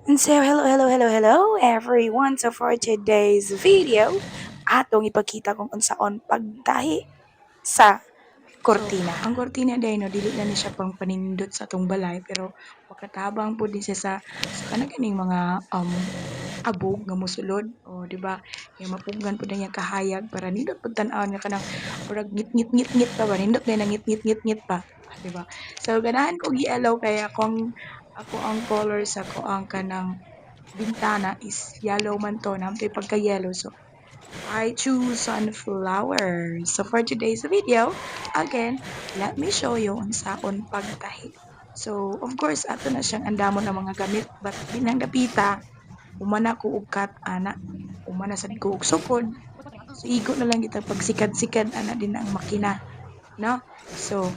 And so, hello, everyone. So, for today's video, atong ipakita kung unsaon pagtahi sa kortina. So, ang kortina day no dili na ni siya pang panindot sa atong balay pero pagkatabang po din siya sa kanang kaning mga abog nga mosulod o di ba yung mapugnan po niya kahayag para nindot pud tan-aw nga kanang murag ngit pa ba nindot na ngit pa di ba. So ganahan ko gi-allow kaya kung ako ang color sa ko ang kanang bintana is yellow man to namtoy pagka-yellow. So I choose sunflower. So for today's video, again, let me show you unsaon pagtahi. So of course ato na siyang andamon ng mga gamit but binang dapita umana ko og cut ana umana sad ko og sukod. So igo na lang kita pagsikad-sikad ana din ang makina, no? So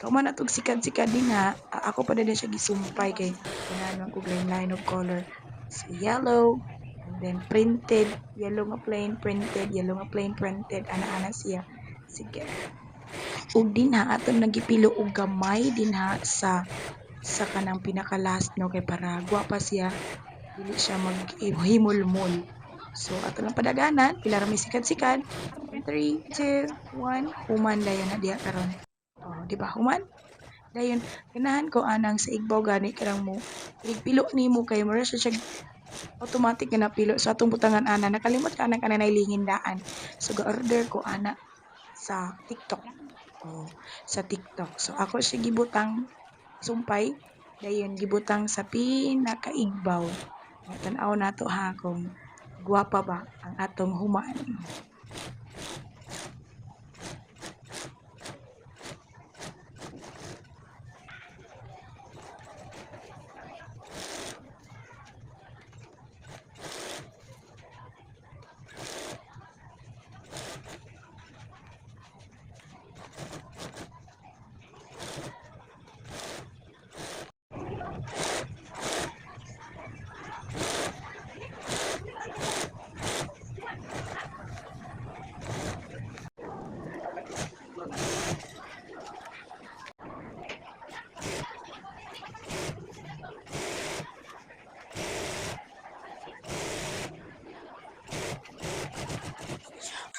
kauman na tog sikad-sikad din ha, ako pa din siya gisumpay kay kailangan ko line of color. So yellow, and then printed, yellow nga plain printed, yellow nga plain printed, ana-ana siya. Sige. Ug din ha aton nagipilo og gamay din ha sa kanang pinaka last no kay para gwapa siya dili siya maghimulmol. So ato lang padaganan pila ra may sikad-sikad. 3, 2, 1, human dayon na diha karon. Oh, di ba human? Dayon ganahan ko anang sa igbaw gani karang mo pilo nimo kay mura siya automatic na napilo sa atong butangan ana nakalimot ka na kanay lingindaan. So ga-order ko ana sa TikTok. Oh, sa TikTok. So ako siya gibutang sumpay dayon gibutang sa pinakaigbaw. Tan-aw nato ha kung gwapa ba ang atong human.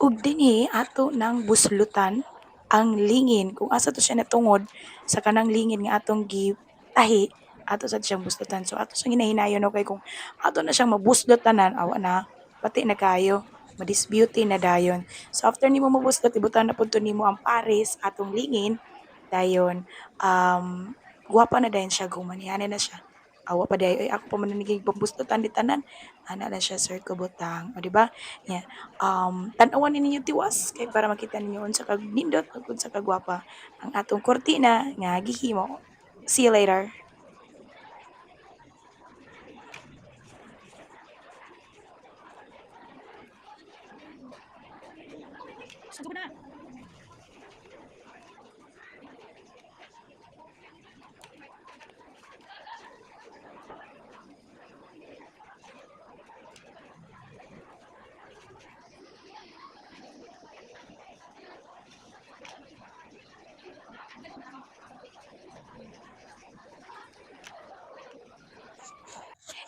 Ug dinhi ato nang buslutan ang lingin kung asa to siya natungod sa kanang lingin nga atong gitahi ato sad siyang buslutan. So ato siyang hinahinayon no kay kung ato na siyang mabuslutanan awa na pati na kayo ma-disbeauty na dayon. So after nimo mabuslot ibutan na pud to nimo ang pares atong lingin dayon guwapa na dayon siya gumaniane na siya. Awa pa dayon ako pa man naging pambuslutan di tanan ana na siya sir kabutang o di ba? Yeah. Tan-awan ninyo tiwas kay para makita ninyo unsa kag nindot ug unsa kagwapa ang atong kurtina nga gihimo. See you later.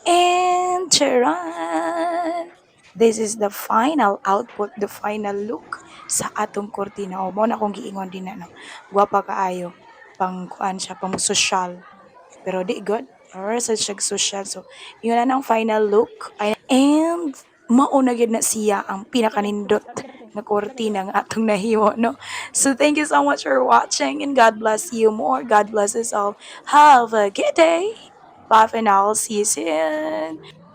And charan! This is the final output, the final look sa atong kurtina. O mo na kung giingon din na no. Gwapa kaayo. Pang kuan siya, pang social. Pero di good. Or sa siya social. So, yun na ang final look. And mauna gyud na siya ang pinakanindot na kurtina nga atong nahimo, no? So, thank you so much for watching and God bless you more. God bless us all. Have a good day. Bye for now. See you soon.